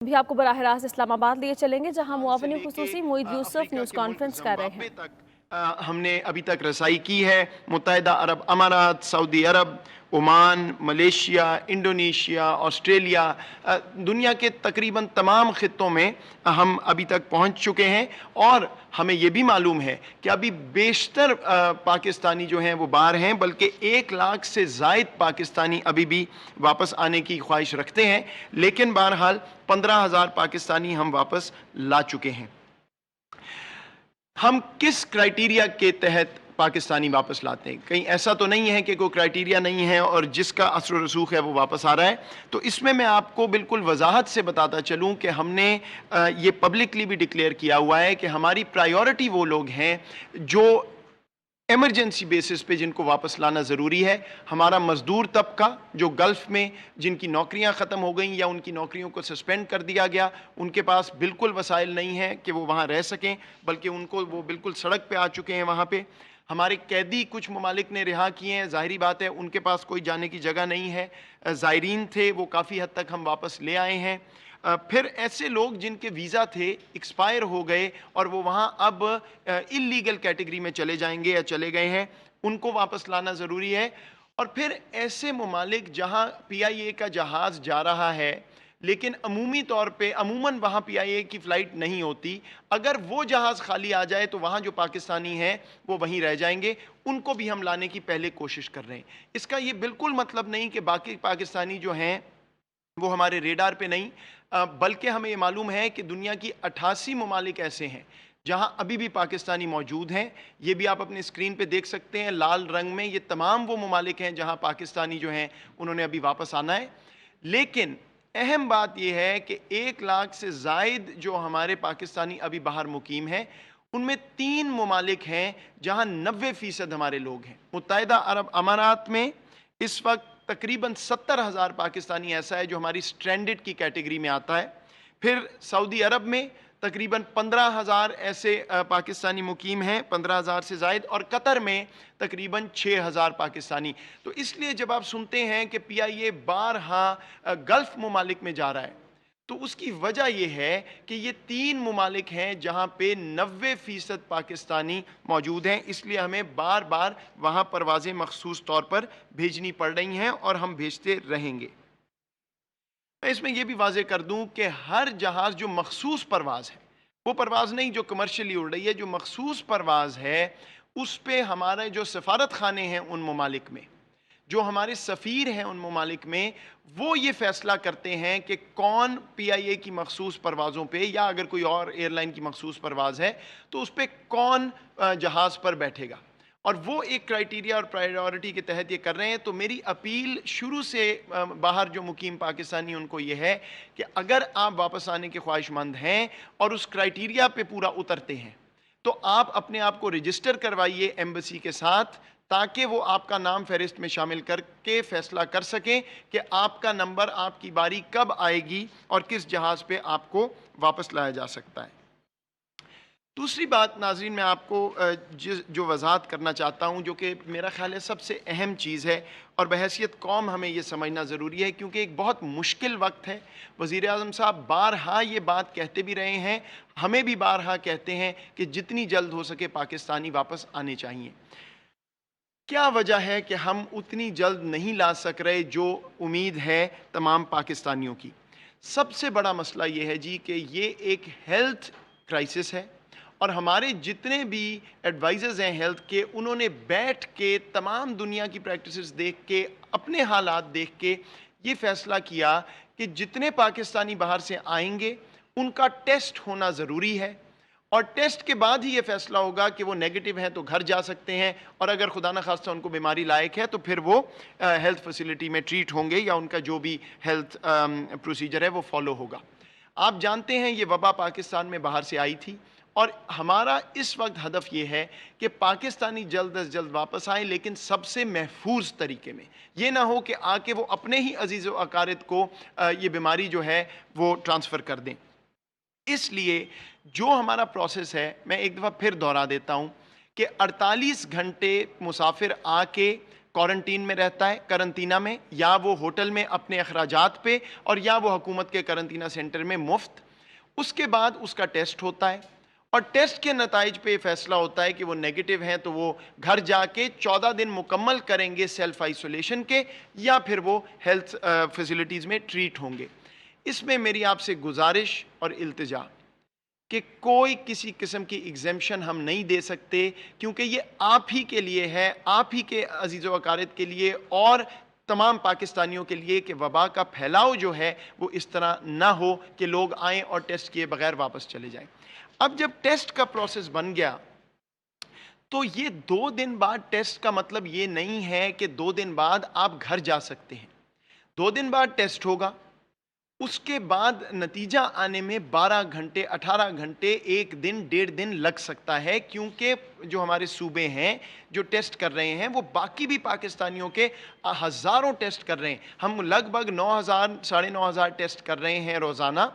भी आपको बराह रास्त इस्लामाबाद लिए चलेंगे, जहां मुआविन लेके खुसूसी मोईद यूसुफ अफ्रीका न्यूज़ के मुल्क कॉन्फ्रेंस कर रहे जिम्बाब्वे हैं। तक हमने अभी तक रसाई की है। मुत्तहिदा अरब अमारात, सऊदी अरब, ओमान, मलेशिया, इंडोनेशिया, ऑस्ट्रेलिया, दुनिया के तकरीबन तमाम ख़ित्तों में हम अभी तक पहुंच चुके हैं। और हमें ये भी मालूम है कि अभी बेशतर पाकिस्तानी जो हैं वो बाहर हैं, बल्कि 1 लाख से ज़ायद पाकिस्तानी अभी भी वापस आने की ख्वाहिश रखते हैं। लेकिन बहरहाल 15,000 पाकिस्तानी हम वापस ला चुके हैं। हम किस क्राइटेरिया के तहत पाकिस्तानी वापस लाते हैं? कहीं ऐसा तो नहीं है कि कोई क्राइटेरिया नहीं है और जिसका असर व रसूख है वो वापस आ रहा है। तो इसमें मैं आपको बिल्कुल वजाहत से बताता चलूं कि हमने ये पब्लिकली भी डिक्लेयर किया हुआ है कि हमारी प्रायोरिटी वो लोग हैं जो एमरजेंसी बेसिस पे जिनको वापस लाना ज़रूरी है। हमारा मज़दूर तबका जो गल्फ़ में जिनकी नौकरियां ख़त्म हो गई या उनकी नौकरियों को सस्पेंड कर दिया गया, उनके पास बिल्कुल वसाइल नहीं है कि वो वहाँ रह सकें, बल्कि उनको वो बिल्कुल सड़क पे आ चुके हैं वहाँ पे। हमारे कैदी कुछ ममालिक ने रिहा किए हैं, ज़ाहिरी बात है उनके पास कोई जाने की जगह नहीं है। ज़ायरीन थे वो काफ़ी हद तक हम वापस ले आए हैं। फिर ऐसे लोग जिनके वीज़ा थे एक्सपायर हो गए और वो वहाँ अब इल्लीगल कैटेगरी में चले जाएंगे या चले गए हैं, उनको वापस लाना ज़रूरी है। और फिर ऐसे ममालिक जहाँ PIA का जहाज़ जा रहा है लेकिन अमूमी तौर पे अमूमन वहाँ PIA की फ़्लाइट नहीं होती, अगर वो जहाज़ खाली आ जाए तो वहाँ जो पाकिस्तानी हैं वो वहीं रह जाएंगे, उनको भी हम लाने की पहले कोशिश कर रहे हैं। इसका ये बिल्कुल मतलब नहीं कि बाकी पाकिस्तानी जो हैं वो हमारे रेडार पे नहीं, बल्कि हमें ये मालूम है कि दुनिया की 88 ममालिक ऐसे हैं जहाँ अभी भी पाकिस्तानी मौजूद हैं। ये भी आप अपने स्क्रीन पे देख सकते हैं लाल रंग में, ये तमाम वो ममालिक हैं जहाँ पाकिस्तानी जो हैं उन्होंने अभी वापस आना है। लेकिन अहम बात यह है कि 1 लाख से ज़ायद जो हमारे पाकिस्तानी अभी बाहर मुकीम हैं, उनमें 3 ममालिक हैं जहाँ 90% हमारे लोग हैं। मुत्तहिदा अरब अमारात में इस वक्त तकरीबन 70,000 पाकिस्तानी ऐसा है जो हमारी स्ट्रैंडेड की कैटेगरी में आता है। फिर सऊदी अरब में तकरीबन 15,000 ऐसे पाकिस्तानी मुकीम हैं, 15,000 से ज़ायद, और कतर में तकरीबन 6,000 पाकिस्तानी। तो इसलिए जब आप सुनते हैं कि PIA बारहा गल्फ़ ममालिक में जा रहा है, तो उसकी वजह यह है कि ये 3 ममालिक हैं जहाँ पे 90% पाकिस्तानी मौजूद हैं, इसलिए हमें बार बार वहाँ परवाज़ें मखसूस तौर पर भेजनी पड़ रही हैं और हम भेजते रहेंगे। मैं इसमें यह भी वाज़ेह कर दूं कि हर जहाज़ जो मखसूस परवाज़ है, वो परवाज़ नहीं जो कमर्शियली उड़ रही है, जो मखसूस परवाज़ है उस पे हमारे जो सफारत खाने हैं उन ममालिक में, जो हमारे सफ़ीर हैं उन ममालिक में, वो ये फ़ैसला करते हैं कि कौन PIA की मखसूस परवाज़ों पे या अगर कोई और एयरलाइन की मखसूस परवाज़ है तो उस पर कौन जहाज़ पर बैठेगा, और वो एक क्राइटेरिया और प्रायोरिटी के तहत ये कर रहे हैं। तो मेरी अपील शुरू से बाहर जो मुकीम पाकिस्तानी उनको ये है कि अगर आप वापस आने के ख्वाहिशमंद हैं और उस क्राइटेरिया पे पूरा उतरते हैं तो आप अपने आप को रजिस्टर करवाइए एम्बेसी के साथ, ताकि वो आपका नाम फहरिस्त में शामिल करके फ़ैसला कर सकें कि आपका नंबर, आपकी बारी कब आएगी और किस जहाज़ पे आपको वापस लाया जा सकता है। दूसरी बात नाज़रीन मैं आपको जो वज़ाहत करना चाहता हूँ, जो कि मेरा ख़्याल है सबसे अहम चीज़ है और बहैसियत कौम हमें ये समझना ज़रूरी है, क्योंकि एक बहुत मुश्किल वक्त है। वज़ीर आज़म साहब बारहा ये बात कहते भी रहे हैं, हमें भी बारहा कहते हैं कि जितनी जल्द हो सके पाकिस्तानी वापस आने चाहिए। क्या वजह है कि हम उतनी जल्द नहीं ला सक रहे जो उम्मीद है तमाम पाकिस्तानियों की? सबसे बड़ा मसला ये है जी कि ये एक हेल्थ क्राइसिस है और हमारे जितने भी एडवाइज़र्स हैं हेल्थ के, उन्होंने बैठ के तमाम दुनिया की प्रैक्टिसेस देख के, अपने हालात देख के ये फ़ैसला किया कि जितने पाकिस्तानी बाहर से आएंगे उनका टेस्ट होना ज़रूरी है, और टेस्ट के बाद ही ये फैसला होगा कि वो नेगेटिव हैं तो घर जा सकते हैं, और अगर खुदा न खास्ता उनको बीमारी लायक है तो फिर वो हेल्थ फैसिलिटी में ट्रीट होंगे या उनका जो भी हेल्थ प्रोसीजर है वो फॉलो होगा। आप जानते हैं ये वबा पाकिस्तान में बाहर से आई थी और हमारा इस वक्त हदफ ये है कि पाकिस्तानी जल्द अज जल्द वापस आएँ, लेकिन सबसे महफूज तरीके में। ये ना हो कि आके वो अपने ही अजीज़ व अकारिद को ये बीमारी जो है वो ट्रांसफ़र कर दें। इसलिए जो हमारा प्रोसेस है, मैं एक दफ़ा फिर दोहरा देता हूँ कि 48 घंटे मुसाफिर आके क्वारंटीन में रहता है, करंटीना में, या वो होटल में अपने अखराजात पे, और या वो हुकूमत के करंटीना सेंटर में मुफ्त। उसके बाद उसका टेस्ट होता है और टेस्ट के नताइज पे फैसला होता है कि वो नेगेटिव हैं तो वो घर जाके 14 दिन मुकम्मल करेंगे सेल्फ आइसोलेशन के, या फिर वो हेल्थ फैसिलिटीज़ में ट्रीट होंगे। इसमें मेरी आपसे गुजारिश और इल्तिजा कि कोई किसी किस्म की एग्जेम्पशन हम नहीं दे सकते, क्योंकि ये आप ही के लिए है, आप ही के अजीज़ व अकारिब के लिए और तमाम पाकिस्तानियों के लिए, कि वबा का फैलाव जो है वो इस तरह ना हो कि लोग आएँ और टेस्ट किए बगैर वापस चले जाएं। अब जब टेस्ट का प्रोसेस बन गया तो ये 2 दिन बाद टेस्ट का मतलब ये नहीं है कि 2 दिन बाद आप घर जा सकते हैं। 2 दिन बाद टेस्ट होगा, उसके बाद नतीजा आने में 12 घंटे, 18 घंटे, 1 दिन, 1.5 दिन लग सकता है, क्योंकि जो हमारे सूबे हैं जो टेस्ट कर रहे हैं वो बाकी भी पाकिस्तानियों के हज़ारों टेस्ट कर रहे हैं। हम लगभग 9,000 साढ़े 9,000 टेस्ट कर रहे हैं रोज़ाना।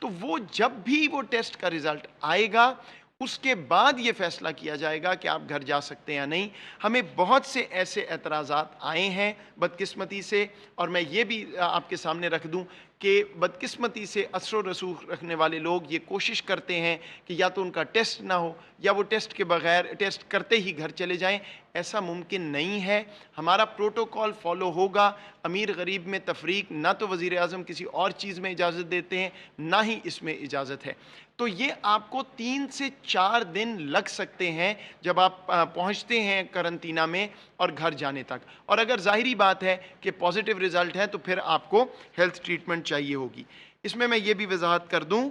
तो वो जब भी वो टेस्ट का रिज़ल्ट आएगा उसके बाद ये फैसला किया जाएगा कि आप घर जा सकते हैं या नहीं। हमें बहुत से ऐसे एतराज़ात आए हैं बदकिस्मती से, और मैं ये भी आपके सामने रख दूं कि बदकिस्मती से असर रसूख रखने वाले लोग ये कोशिश करते हैं कि या तो उनका टेस्ट ना हो या वो टेस्ट के बगैर, टेस्ट करते ही घर चले जाएं। ऐसा मुमकिन नहीं है। हमारा प्रोटोकॉल फॉलो होगा। अमीर गरीब में तफरीक ना तो वज़ीर आज़म किसी और चीज़ में इजाज़त देते हैं, ना ही इसमें इजाज़त है। तो ये आपको 3 से 4 दिन लग सकते हैं जब आप पहुंचते हैं करंटीना में और घर जाने तक। और अगर ज़ाहिरी बात है कि पॉजिटिव रिज़ल्ट है तो फिर आपको हेल्थ ट्रीटमेंट चाहिए होगी। इसमें मैं ये भी वजाहत कर दूं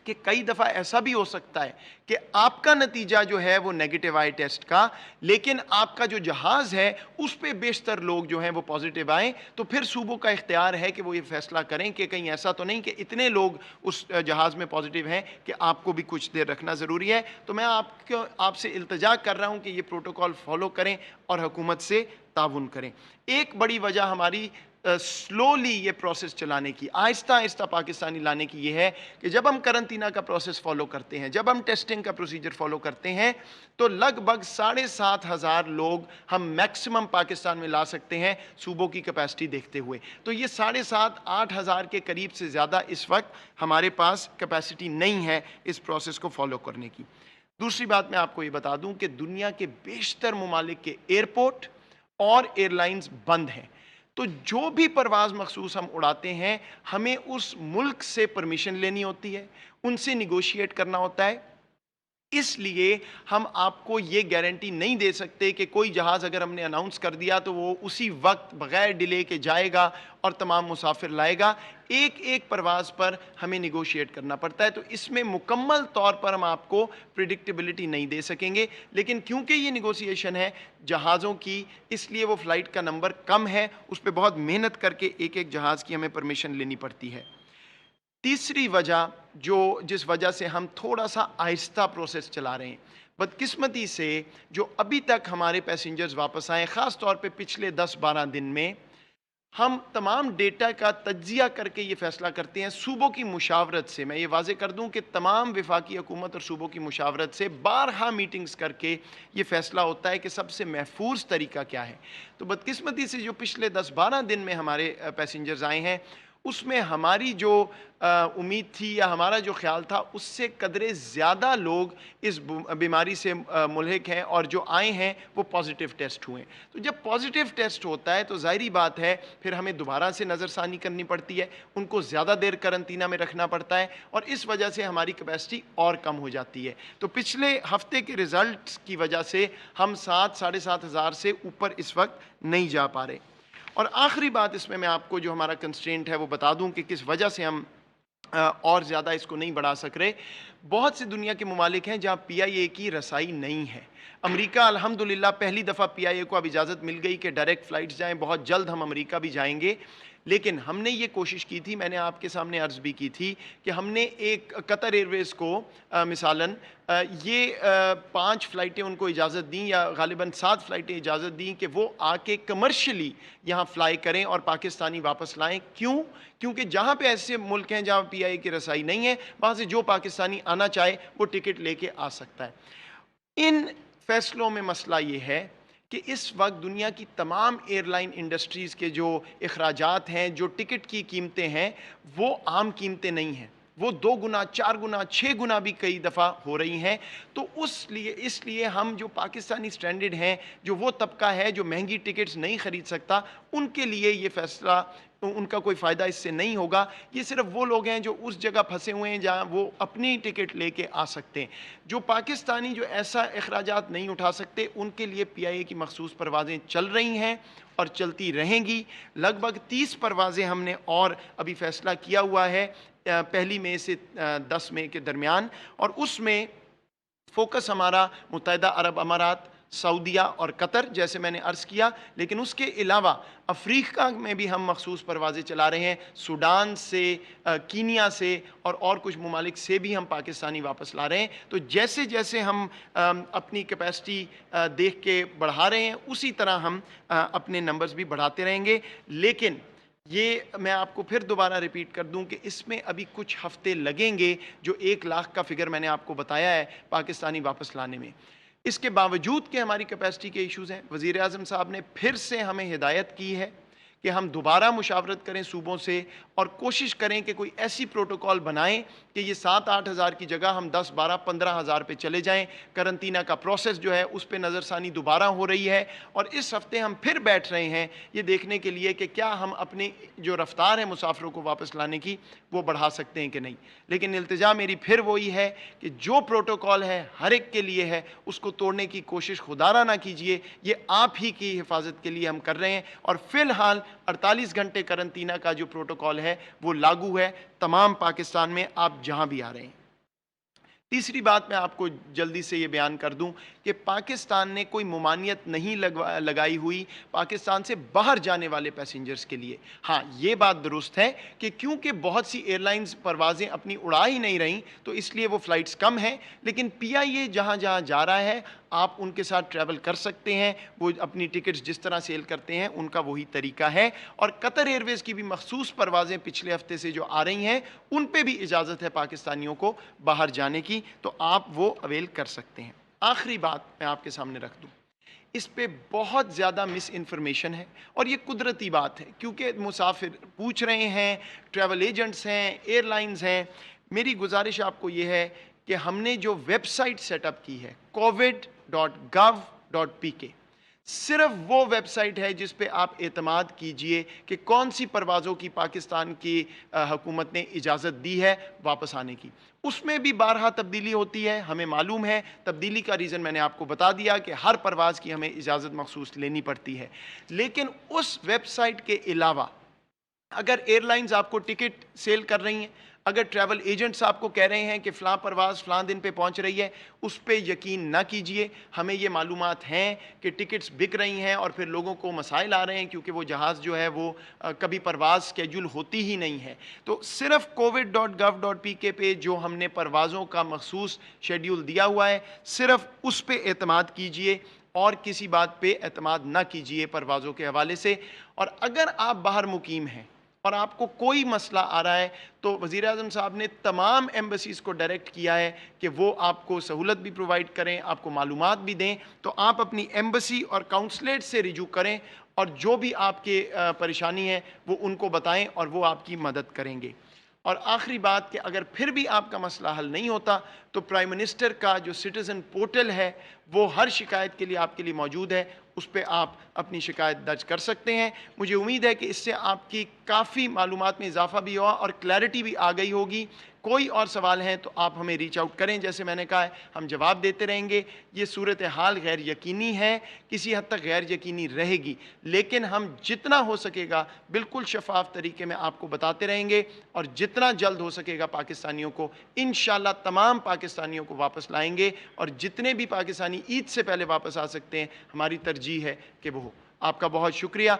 कि कई दफ़ा ऐसा भी हो सकता है कि आपका नतीजा जो है वो नेगेटिव आए टेस्ट का, लेकिन आपका जो जहाज़ है उस पे बेशतर लोग जो हैं वो पॉजिटिव आए। तो फिर सूबों का इख्तियार है कि वो ये फैसला करें कि कहीं ऐसा तो नहीं कि इतने लोग उस जहाज़ में पॉजिटिव हैं कि आपको भी कुछ देर रखना ज़रूरी है। तो मैं आपसे इल्तिजा कर रहा हूँ कि ये प्रोटोकॉल फॉलो करें और हुकूमत से ताउन करें। एक बड़ी वजह हमारी स्लोली ये प्रोसेस चलाने की, आहिस्ता आहिस्ता पाकिस्तानी लाने की ये है कि जब हम करंटीना का प्रोसेस फॉलो करते हैं, जब हम टेस्टिंग का प्रोसीजर फॉलो करते हैं, तो लगभग 7,500 लोग हम मैक्सिमम पाकिस्तान में ला सकते हैं सूबों की कैपेसिटी देखते हुए। तो ये 7,500-8,000 के करीब से ज़्यादा इस वक्त हमारे पास कैपेसिटी नहीं है इस प्रोसेस को फॉलो करने की। दूसरी बात मैं आपको ये बता दूं कि दुनिया के बेशतर ममालिक के एयरपोर्ट और एयरलाइंस बंद हैं। तो जो भी परवाज़ मखसूस हम उड़ाते हैं, हमें उस मुल्क से परमिशन लेनी होती है, उनसे निगोशिएट करना होता है। इसलिए हम आपको ये गारंटी नहीं दे सकते कि कोई जहाज़ अगर हमने अनाउंस कर दिया तो वो उसी वक्त बग़ैर डिले के जाएगा और तमाम मुसाफिर लाएगा। एक एक परवाज़ पर हमें निगोशिएट करना पड़ता है। तो इसमें मुकम्मल तौर पर हम आपको प्रिडिक्टेबिलिटी नहीं दे सकेंगे, लेकिन क्योंकि ये निगोशिएशन है जहाज़ों की, इसलिए वो फ़्लाइट का नंबर कम है, उस पर बहुत मेहनत करके एक एक जहाज़ की हमें परमिशन लेनी पड़ती है। तीसरी वजह जिस वजह से हम थोड़ा सा आहिस्ता प्रोसेस चला रहे हैं, बदकिस्मती से जो अभी तक हमारे पैसेंजर्स वापस आए, ख़ास तौर पे पिछले 10-12 दिन में, हम तमाम डेटा का तज्जिया करके ये फ़ैसला करते हैं सूबों की मुशावरत से। मैं ये वाज़े कर दूं कि तमाम वफाकी हुकूमत और सूबों की मुशावरत से बारहा मीटिंग्स करके ये फ़ैसला होता है कि सबसे महफूज तरीका क्या है। तो बदकिस्मती से जो पिछले 10-12 दिन में हमारे पैसेंजर्स आए हैं, उसमें हमारी जो उम्मीद थी या हमारा जो ख्याल था, उससे कदरे ज़्यादा लोग इस बीमारी से मुल्हिक हैं और जो आए हैं वो पॉजिटिव टेस्ट हुए। तो जब पॉजिटिव टेस्ट होता है तो ज़ाहिरी बात है फिर हमें दोबारा से नज़रसानी करनी पड़ती है, उनको ज़्यादा देर करंटीना में रखना पड़ता है और इस वजह से हमारी कैपेसिटी और कम हो जाती है। तो पिछले हफ्ते के रिज़ल्ट की वजह से हम 7-7,500 से ऊपर इस वक्त नहीं जा पा रहे। और आखिरी बात इसमें मैं आपको जो हमारा कंस्ट्रेंट है वो बता दूं कि किस वजह से हम और ज़्यादा इसको नहीं बढ़ा सक रहे। बहुत से दुनिया के ममालिक हैं जहाँ PIA की रसाई नहीं है। अमेरिका अल्हम्दुलिल्लाह पहली दफ़ा PIA को अब इजाज़त मिल गई कि डायरेक्ट फ़्लाइट्स जाएँ, बहुत जल्द हम अमेरिका भी जाएंगे। लेकिन हमने ये कोशिश की थी, मैंने आपके सामने अर्ज़ भी की थी कि हमने एक कतर एयरवेज़ को मिसालन ये 5 फ़्लाइटें उनको इजाज़त दी या गालिबन 7 फ़्लाइटें इजाज़त दी कि वो आके कमर्शियली यहाँ फ़्लाई करें और पाकिस्तानी वापस लाएं। क्यों? क्योंकि जहाँ पे ऐसे मुल्क हैं जहाँ PIA की रसाई नहीं है, वहाँ से जो पाकिस्तानी आना चाहे वो टिकट लेके आ सकता है। इन फ़ैसलों में मसला ये है کہ اس وقت دنیا کی تمام ایئر لائن انڈسٹریز کے جو اخراجات ہیں، جو ٹکٹ کی قیمتیں ہیں، وہ عام قیمتیں نہیں ہیں، وہ 2 گنا 4 گنا 6 گنا بھی کئی دفعہ ہو رہی ہیں۔ تو اس لیے ہم جو پاکستانی سٹینڈرڈ ہیں، جو وہ طبقہ ہے جو مہنگی ٹکٹس نہیں خرید سکتا، ان کے لیے یہ فیصلہ، ان کا کوئی فائدہ اس سے نہیں ہوگا۔ یہ صرف وہ لوگ ہیں جو اس جگہ پھنسے ہوئے ہیں جہاں وہ اپنی ٹکٹ لے کے آ سکتے ہیں۔ جو پاکستانی جو ایسا اخراجات نہیں اٹھا سکتے، ان کے لیے پی آئی اے کی مخصوص پروازیں چل رہی ہیں اور چلتی رہیں گی۔ لگ بھگ 30 پروازیں ہم نے اور ابھی فیصلہ کیا ہوا ہے 1 مئی سے 10 مئی کے درمیان، اور اس میں فوکس ہمارا متحدہ عرب امارات، سعودیہ اور قطر جیسے میں نے عرض کیا، لیکن اس کے علاوہ افریقہ میں بھی ہم مخصوص پروازیں چلا رہے ہیں، سوڈان سے، کینیا سے اور کچھ ممالک سے بھی ہم پاکستانی واپس لا رہے ہیں۔ تو جیسے جیسے ہم اپنی کیپیسٹی دیکھ کے بڑھا رہے ہیں، اسی طرح ہم اپنے نمبرز بھی بڑھاتے رہیں گے۔ لیکن یہ میں آپ کو پھر دوبارہ ریپیٹ کر دوں کہ اس میں ابھی کچھ ہفتے لگیں گے، جو 1 لاکھ کا فگر میں نے آپ کو بتایا ہے پاکستانی واپس لانے میں۔ اس کے باوجود کہ ہماری کیپیسٹی کے ایشوز ہیں، وزیر اعظم صاحب نے پھر سے ہمیں ہدایت کی ہے کہ ہم دوبارہ مشاورت کریں صوبوں سے اور کوشش کریں کہ کوئی ایسی پروٹوکول بنائیں کہ یہ 7-8 ہزار کی جگہ ہم 10, 12, 15 ہزار پہ چلے جائیں۔ کرنطینہ کا پروسیس جو ہے اس پہ نظر ثانی دوبارہ ہو رہی ہے، اور اس ہفتے ہم پھر بیٹھ رہے ہیں یہ دیکھنے کے لیے کہ کیا ہم اپنی جو رفتار ہے مسافروں کو واپس لانے کی وہ بڑھا سکتے ہیں کہ نہیں۔ لیکن التجا میری پھر وہی ہے کہ جو پروٹوکول ہے ہر ایک کے لیے ہے، اس کو توڑنے کی کوشش خدا نہ کیجیے، یہ آپ ہی کی حفاظت کے لیے ہم کر رہے ہیں۔ اور فی الحال 48 گھنٹے کرنطینہ کا جو پروٹوکول ہے وہ لاگو ہے تمام پاکستان میں، آپ جہاں بھی آ رہے ہیں۔ تیسری بات میں آپ کو جلدی سے یہ بیان کر دوں کہ پاکستان نے کوئی ممانعت نہیں لگائی ہوئی پاکستان سے باہر جانے والے پیسنجرز کے لیے۔ ہاں، یہ بات درست ہے کہ کیونکہ بہت سی ایئر لائنز پروازیں اپنی اڑا ہی نہیں رہیں تو اس لیے وہ فلائٹس کم ہیں، لیکن پی آئی اے جہاں جہاں جا رہا ہے آپ ان کے ساتھ ٹریول کر سکتے ہیں۔ وہ اپنی ٹکٹس جس طرح سیل کرتے ہیں ان کا وہی طریقہ ہے، اور قطر ایئر ویز کی بھی مخصوص پروازیں پچھلے ہفتے سے جو آ رہی ہیں ان پہ بھی اجازت ہے پاکستانیوں کو باہر جانے کی، تو آپ وہ اویل کر سکتے ہیں۔ آخری بات میں آپ کے سامنے رکھ دوں، اس پہ بہت زیادہ مس انفارمیشن ہے، اور یہ قدرتی بات ہے کیونکہ مسافر پوچھ رہے ہیں، ٹریول ایجنٹس ہیں، ایئر لائنز ہیں۔ میری گزارش آپ کو یہ ہے کہ ہم نے جو ویب سائٹ سیٹ اپ کی ہے covid.gov.pk، صرف وہ ویب سائٹ ہے جس پہ آپ اعتماد کیجئے کہ کون سی پروازوں کی پاکستان کی حکومت نے اجازت دی ہے واپس آنے کی۔ اس میں بھی بارہا تبدیلی ہوتی ہے، ہمیں معلوم ہے۔ تبدیلی کا ریزن میں نے آپ کو بتا دیا کہ ہر پرواز کی ہمیں اجازت مخصوص لینی پڑتی ہے، لیکن اس ویب سائٹ کے علاوہ اگر ایئر لائنز آپ کو ٹکٹ سیل کر رہی ہیں، اگر ٹریول ایجنٹس آپ کو کہہ رہے ہیں کہ فلاں پرواز فلاں دن پہ پہنچ رہی ہے، اس پہ یقین نہ کیجئے۔ ہمیں یہ معلومات ہیں کہ ٹکٹس بک رہی ہیں اور پھر لوگوں کو مسائل آ رہے ہیں کیونکہ وہ جہاز جو ہے وہ کبھی پرواز سکیجول ہوتی ہی نہیں ہے۔ تو صرف covid.gov.pk پہ جو ہم نے پروازوں کا مخصوص شیڈیول دیا ہوا ہے، صرف اس پہ اعتماد کیجئے اور کسی بات پہ اعتماد نہ کیجئے پروازوں کے حوالے سے۔ اور اگر آپ باہر مقیم ہیں اور آپ کو کوئی مسئلہ آ رہا ہے تو وزیر اعظم صاحب نے تمام ایمبیسیز کو ڈائریکٹ کیا ہے کہ وہ آپ کو سہولت بھی پرووائڈ کریں، آپ کو معلومات بھی دیں۔ تو آپ اپنی ایمبیسی اور کاؤنسلیٹ سے رجوع کریں اور جو بھی آپ کے پریشانی ہے وہ ان کو بتائیں اور وہ آپ کی مدد کریں گے۔ اور آخری بات کہ اگر پھر بھی آپ کا مسئلہ حل نہیں ہوتا تو پرائم منسٹر کا جو سٹیزن پورٹل ہے وہ ہر شکایت کے لیے آپ کے لیے موجود ہے، اس پہ آپ اپنی شکایت درج کر سکتے ہیں۔ مجھے امید ہے کہ اس سے آپ کی کافی معلومات میں اضافہ بھی ہوا اور کلیئرٹی بھی آ گئی ہوگی۔ کوئی اور سوال ہیں تو آپ ہمیں ریچ آؤٹ کریں، جیسے میں نے کہا ہے ہم جواب دیتے رہیں گے۔ یہ صورتحال غیر یقینی ہے، کسی حد تک غیر یقینی رہے گی، لیکن ہم جتنا ہو سکے گا بالکل شفاف طریقے میں آپ کو بتاتے رہیں گے، اور جتنا جلد ہو سکے گا پاکستانیوں کو انشاءاللہ تمام پاکستانیوں کو واپس لائیں گے، اور جتنے بھی پاکستانی عید سے پہلے واپس آ سکتے ہیں ہماری ترجیح ہے کہ وہ ہو۔ آپ کا بہت شکریہ۔